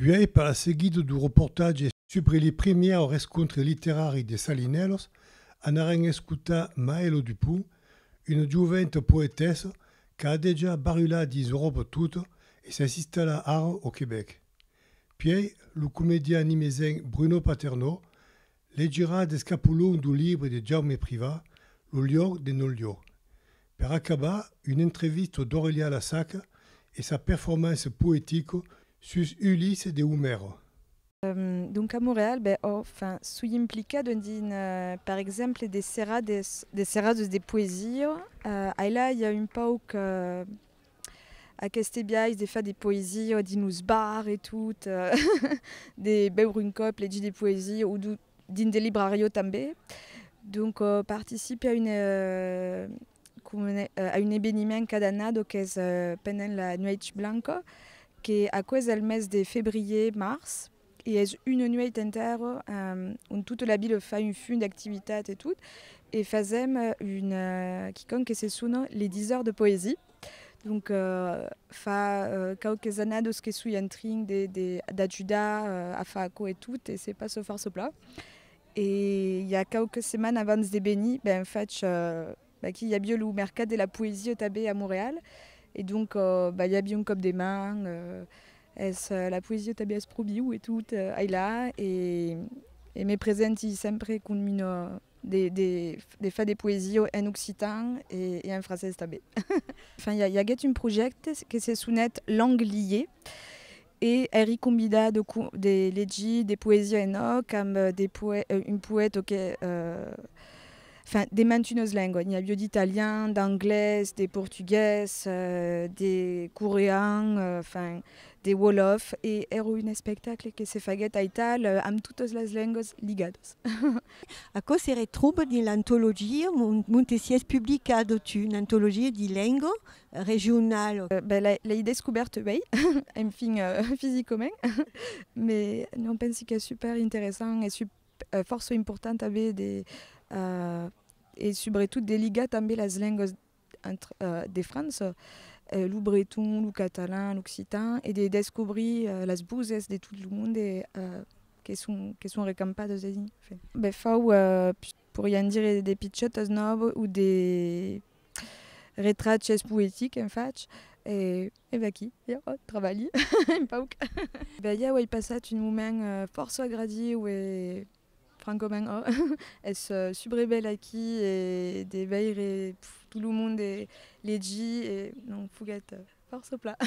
Puis, par la seguida du reportage sobre le prime riscontri literari de Salinelos, anaren escutar Maelo Dupont, une giovente poétesse qui a déjà barulé d'Europe toute et s'assiste à l'art au Québec. Puis, le comédien nimésen Bruno Paterno leggerà des scapulons du livre de Jaume Privat, Le lion de non-lions. Per acabar, une entreviste d'Aurélia Lassac et sa performance poétique sur Ulysse de Homère. Donc à Montréal, suis implicada par exemple des serrades de poésie. Là, il y a une pauque à Castebiais des poésies, d'inus bar et tout, des beure une cop, les des poésies ou din des librario també. Donc participe à un événement cadanado qui est pendant la Nuit Blanca, qui est à cause du mois de février-mars. Et est une nuit entière où toute la ville fait une fune d'activité et tout. Et faisons quiconque se soune les 10 heures de poésie. Donc, fa quelques années de ce que suis en train d'ajudar à faire et tout, et c'est pas so fort ce plat. Et il y a quelques semaines avant de béni, en fait, il y a bien le mercat de la poésie au Tabé à Montréal. Et donc, il y a bien un cop des mains. La poésie au Tabé Probiou et tout, là. Et me présente sempre con des faits de poésie en occitan et en français tabé. Enfin, il y a un projet qui se sounet langue liée et elle convida des leggi, des poésies en comme une poète enfin, des mantuneuses langues. Il y a d'italien, d'anglais, des portugais, des coréens, enfin, des wolof. Et era un spectacle qui se faisait à Italie avec toutes les langues ligadas. A cosa era troupe di l'antologia, Montessies publicato une antologia di lingue régionale. L'ai découverte, oui, enfin, physiquement, mais on pense que c'est super intéressant et fort important avec des et surtout des ligas també les langues de France, le breton, le catalan, l'occitan, et de découvrir les bouses de tout le monde qui sont recampades ici. Pour y en dire des pitchotes snobs ou des retrates poétiques en fait. Et qui travaille un peu. Il y a passé un moment fort agréable où francoman est super belle aquí et des veilles et tout le monde est légi et non fouguette force au plat.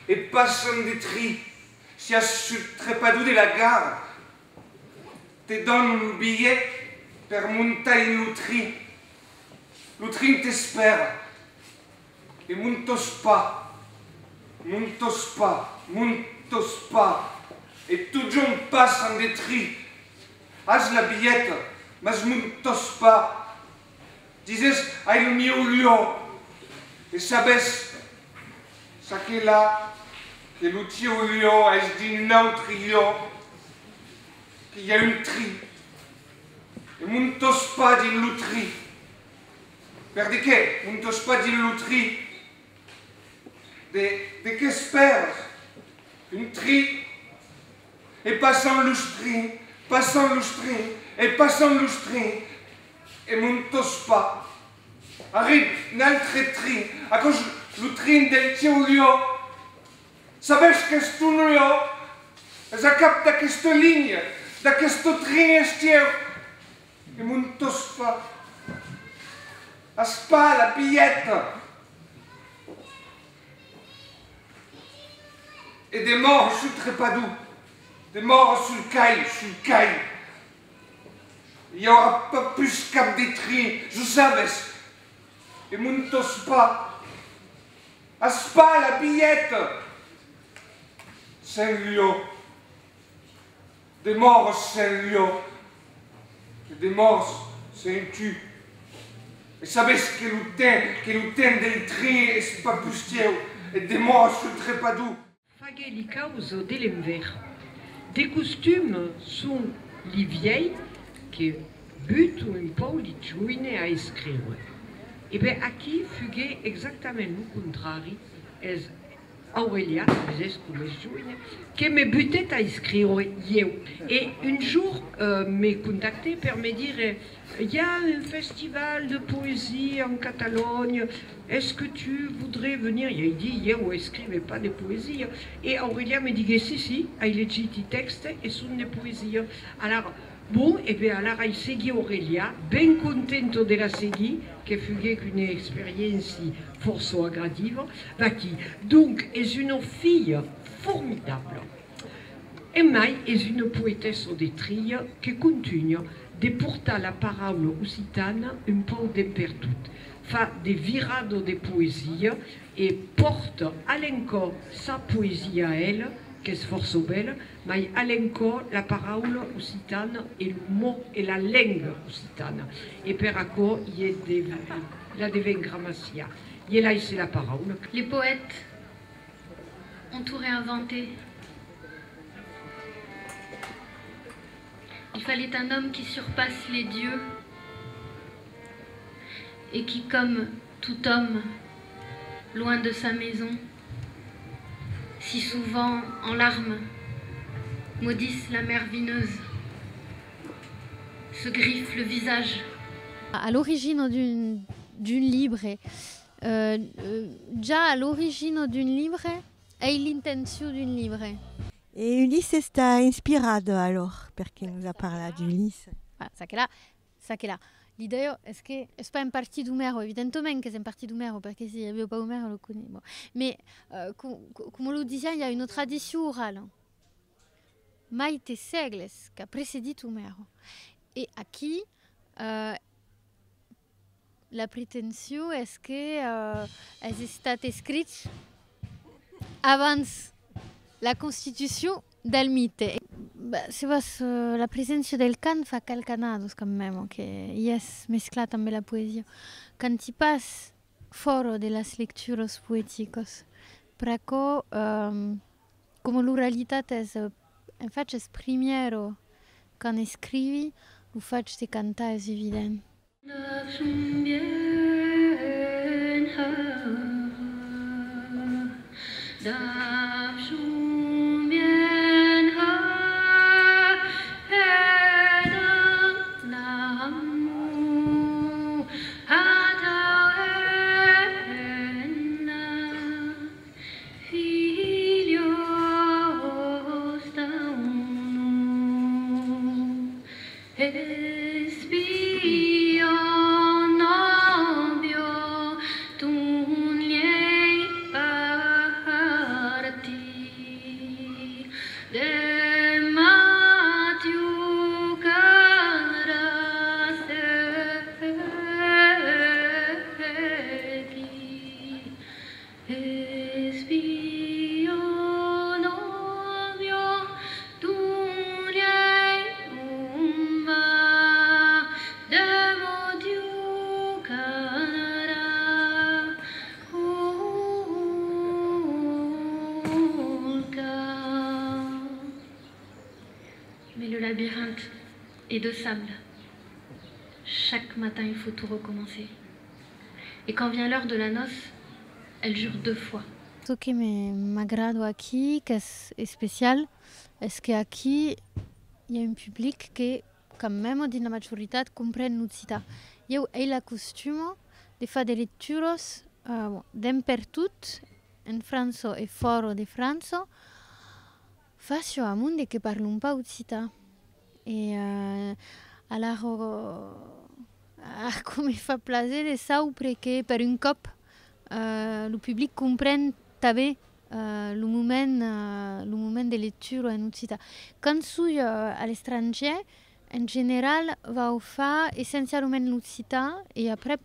Et passant des tris, si à ce trépadou de la gare, te donne un billet per monter l'outri. L'outri t'espère. Et montos pas. Et tout le monde passe en des tris. As la billette, mas montos pas. Disais, aïe le mio lion. Et sabes, ça qui est là, que l'outil au lion est d'un autre lion, qu'il y a une tri. Et montos pas d'une loutri. Per de què? Montos pas d'une loutri. De qu'espères? Une tri. Et passant l'oustri, et passant l'oustri, et montos pas. Arrive un altre tri, à cause l'outrin del teu lió. Sabes que és un lió? És a cap d'aquesta línia, d'aquest trin esteu. I montos fa. Es fa la billeta. Et des morts sur le trépadou. Des morts sur le caille. Il n'y aura pas plus cap des trins, je savais. Et montos pas. Aspa la billette. Saint-Lion. Des morts Saint-Lion. des morts, c'est un tu. E sapessi che l'utente del tri e si papusteu e des morts sul trepadou. Faghe li cause de l'envers. Des costumes sont les vieilles qui butent un peu les jeunes à écrire. Et bien, aquí fugge exactement le contraire. Es Aurelia, qui me butait à écrire. Et un jour, m'a contacté pour me dire il y a un festival de poésie en Catalogne, est-ce que tu voudrais venir? Il a dit je n'écrivais pas de poésie. Et Aurelia me dit si, il a dit des textes et sont des poésies. Alors, bon, et bien alors, il seguit Aurelia, bien contente de la seguir, qui fut une expérience fort agréable. Donc, est une fille formidable. Et Mai est une poétesse de trilles qui continue de porter la parole occitane un peu dappertout. Fa des virades de poésie et porte à l'encore sa poésie à elle, qui est fort belle, mais à l'encore la parole occitane et le mot et la langue occitane. Et per accord, il y a la devient grammatia. Et là, c'est la parole. Les poètes ont tout réinventé. Il fallait un homme qui surpasse les dieux et qui, comme tout homme, loin de sa maison, si souvent en larmes, maudissent la mer vineuse, se griffe le visage. À l'origine d'une libre, già à l'origine d'une libre, è l'intention d'une libre. Et Ulysse est inspirado alors, perché nous a parlé d'Ulysse. Ah, ça che là. L'idée, est-ce que c'est pas une partie d'Homère? Évidemment que c'est une partie d'Homère, parce que s'il n'y avait pas Homère, on le connaît. Bon. Mais, comme on le disait, il y a une tradition orale. Maite Segles, qui a précédé Homère. Et à qui la prétention est que elle est écrite avant la constitution del mythe. Se vas la presenza del can fa calcanados quand même, che yes mesclata amb la poesia. Quand tu passes fora de las lecturas poéticas, praco como l'oralitat es en faig es primero quand escrivi, lo faig de cantar és evident. Mais le labyrinthe est de sable. Chaque matin, il faut tout recommencer. Et quand vient l'heure de la noce, elle jure 2 fois. Ce qui m'agrade ici, qui est spécial, est qu'ici, il y a un public qui, quand même, dans la majorité, comprend l'Occità. Il y a la costume de faire des lectures dappertutto, in France e fuori di Francia, faccio a monde che parla un po' Occità. Et alors, come fa piacere sempre che per un cop le public comprenne també le moment de lecture en Occità. Quand suis à l'étranger, en général, va faire essentiellement l'Occità et après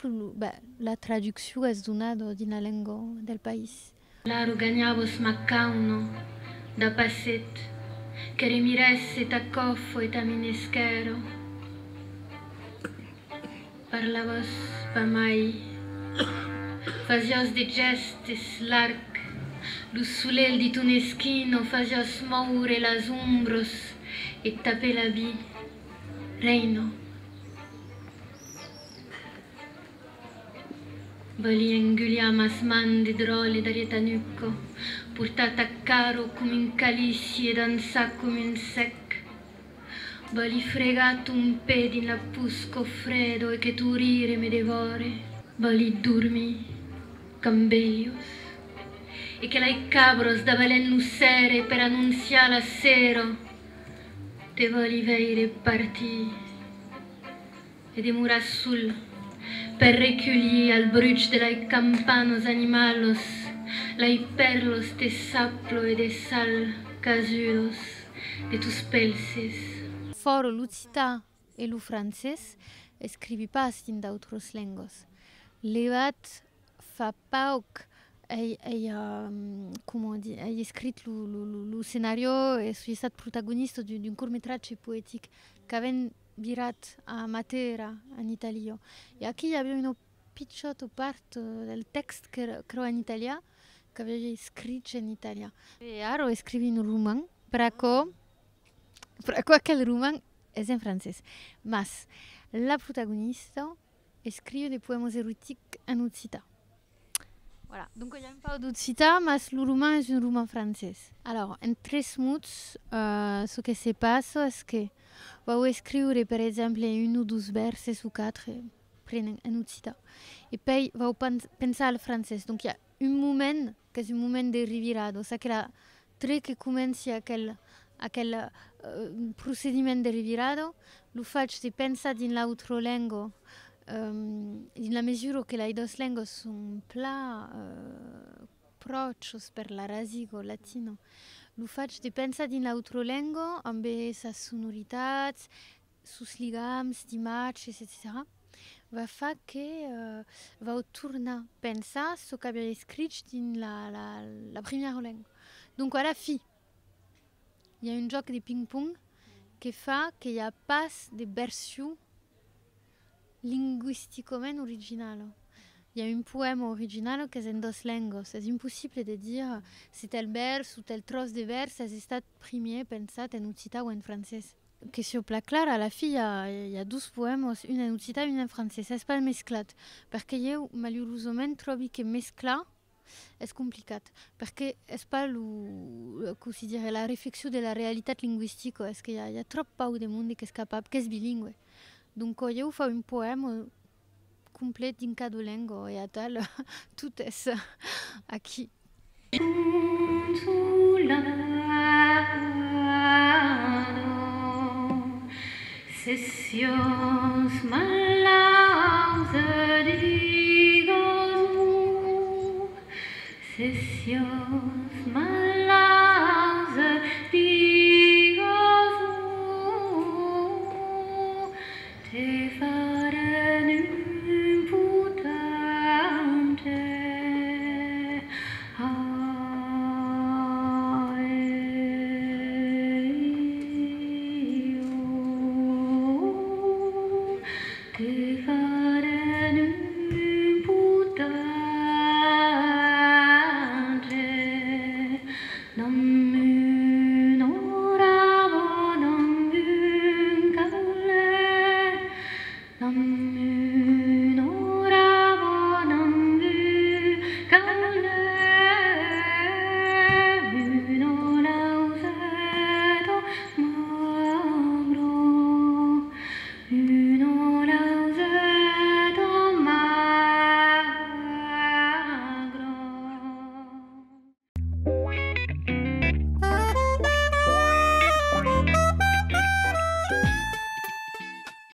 la traduction est donnée dans la langue del país. La rogagnavo smaccauno da passet che rimiresse ta coffo e ta mineschero Parlavas pa mai, fazias de gestes larg, lo sulel di ton esquino fazias moure las umbros e tape la bi, reino. Bali enguliam as man de drole d'arietanucco, portata a caro come un calissi e danza come un sec. Bali fregato un pedi in l'appusco freddo e che tu rire me devore. Bali dormi, cambelios, e che lai cabros da valen nussere per annunziare a sero. Te vali veire parti e de muras sul per recueillir al bruch de lai campanos animalos, lai perlos de saplo e de sal casudos de tus pelses. Foro l'Ucita e lo francès escrivi pas in d'autres lengos. Levat fa pauc hai escrit lo scenario e sui stat protagonista d'un court-métrage poétique qu'aven virat a Matera in Italia. E aquí hi havia una picciota part del text che era in Italia che avevi scritto in Italia. E aro scrivi in roman, praco quel roman è in francese. Mas la protagonista scrive des poèmes érotiques en Occità. Voilà, donc il y a un peu d'Occità, mais le roman est un roman français. Alors, en 3 mots, ce qui se passe, c'est que vous écrire, par exemple, 1 ou 2 verses ou 4 en Occità. Et puis, vous pensez au français. Donc, il y a un moment, qui est un moment de rivirado. C'est que la tre che commence a quel procediment de rivirado, lo faig de pensar din l'altra lengua, in la mesura che le dos lengues sono proches per la rasico latino. Lo faig de pensar din l'altra lengua amb sa sonoritats, sus ligams, d'imatges, etc. Va fa che va tornar a pensar ce que havia escrit din la primera lengua. Donc à la fi, il y a un joc de ping-pong qui fait qu'il n'y a pas de version linguistiquement originale. Il y a un poème original qui est en 2 langues. C'est impossible de dire si tel vers ou tel trosse de vers est estat primer pensat en occità ou en français. Question plus claire, à la fin, il y a 12 poèmes, une en occità et une en français. C'est pas mesclat. Parce que je, malheureusement, trouve que mesclar est compliqué. Parce que c'est pas la réflexion de la réalité linguistique. Est-ce qu'il y a trop peu de monde qui est capable, qui est bilingue. Donc, je fais un poème complet d'une cas de langue et à tel, tout est acquis. Sessions malauses digos, sessions malauses digos, te faren imputante. Non